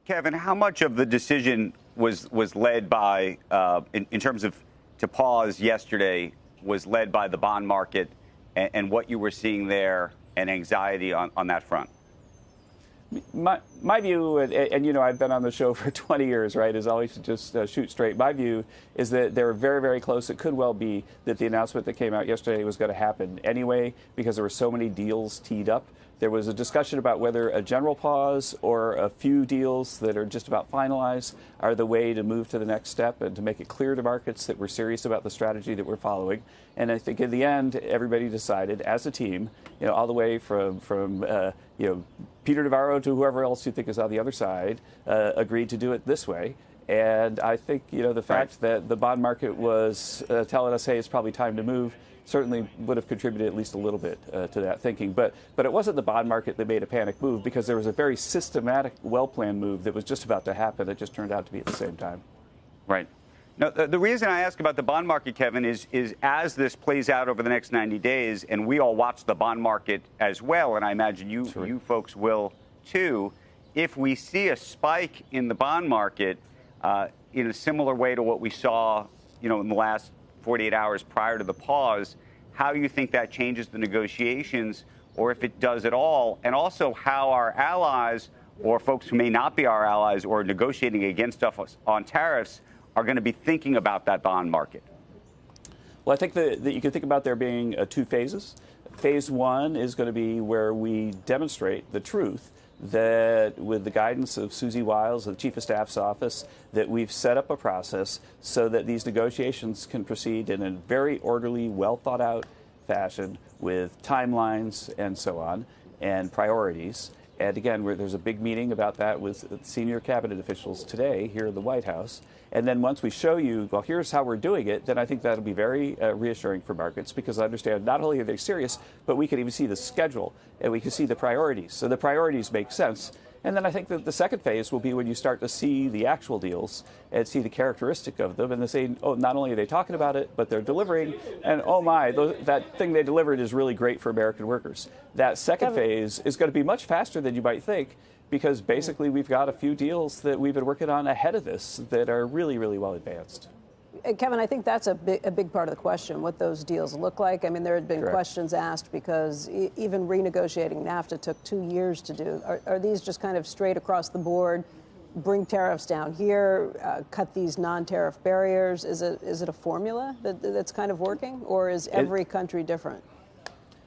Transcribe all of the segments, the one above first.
Kevin, how much of the decision was led by, in terms of to pause yesterday, was led by the bond market and what you were seeing there and anxiety on that front? My view, and you know, I've been on the show for 20 years, right, is always to just shoot straight. My view is that they're very, very close. It could well be that the announcement that came out yesterday was going to happen anyway because there were so many deals teed up. There was a discussion about whether a general pause or a few deals that are just about finalized are the way to move to the next step and to make it clear to markets that we're serious about the strategy that we're following. And I think in the end, everybody decided as a team, you know, all the way from you know, Peter Navarro to whoever else you think is on the other side, agreed to do it this way. And I think, you know, the fact that the bond market was telling us, hey, it's probably time to move, certainly would have contributed at least a little bit to that thinking. But it wasn't the bond market that made a panic move because there was a very systematic, well-planned move that was just about to happen. It just turned out to be at the same time. Right. Now, the reason I ask about the bond market, Kevin, is as this plays out over the next 90 days, and we all watch the bond market as well, and I imagine you folks will too, if we see a spike in the bond market in a similar way to what we saw, you know, in the last 48 hours prior to the pause, how you think that changes the negotiations, or if it does at all, and also how our allies or folks who may not be our allies or negotiating against us on tariffs are going to be thinking about that bond market. Well, I think that you can think about there being two phases. Phase one is going to be where we demonstrate the truth that with the guidance of Susie Wiles, of the Chief of Staff's office, that we've set up a process so that these negotiations can proceed in a very orderly, well thought out fashion with timelines and so on and priorities. And again, there's a big meeting about that with senior cabinet officials today here in the White House. And then once we show you, well, here's how we're doing it, then I think that'll be very reassuring for markets because I understand not only are they serious, but we can even see the schedule and we can see the priorities. So the priorities make sense. And then I think that the second phase will be when you start to see the actual deals and see the characteristic of them and they say, oh, not only are they talking about it, but they're delivering. And oh my, that thing they delivered is really great for American workers. That second phase is going to be much faster than you might think because basically we've got a few deals that we've been working on ahead of this that are really, really well advanced. Kevin, I think that's a big part of the question, what those deals look like. I mean, there had been questions asked because even renegotiating NAFTA took 2 years to do. Are these just kind of straight across the board, bring tariffs down here, cut these non-tariff barriers? Is it a formula that's kind of working, or is every country different?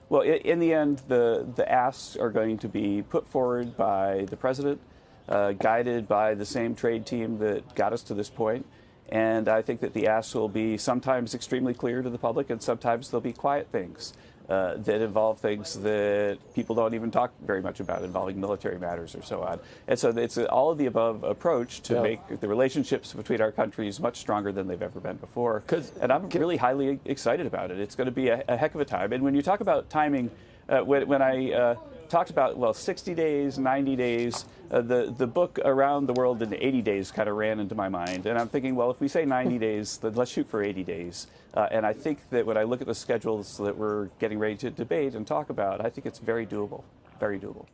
Well, in the end, the asks are going to be put forward by the president, guided by the same trade team that got us to this point. And I think that the asks will be sometimes extremely clear to the public, and sometimes they'll be quiet things that involve things that people don't even talk very much about, involving military matters or so on. And so it's an all of the above approach to make the relationships between our countries much stronger than they've ever been before. And I'm really highly excited about it. It's going to be a heck of a time. And when you talk about timing, when I talked about, well, 60 days, 90 days, the book Around the World in 80 Days kind of ran into my mind. And I'm thinking, well, if we say 90 days, then let's shoot for 80 days. And I think that when I look at the schedules that we're getting ready to debate and talk about, I think it's very doable, very doable.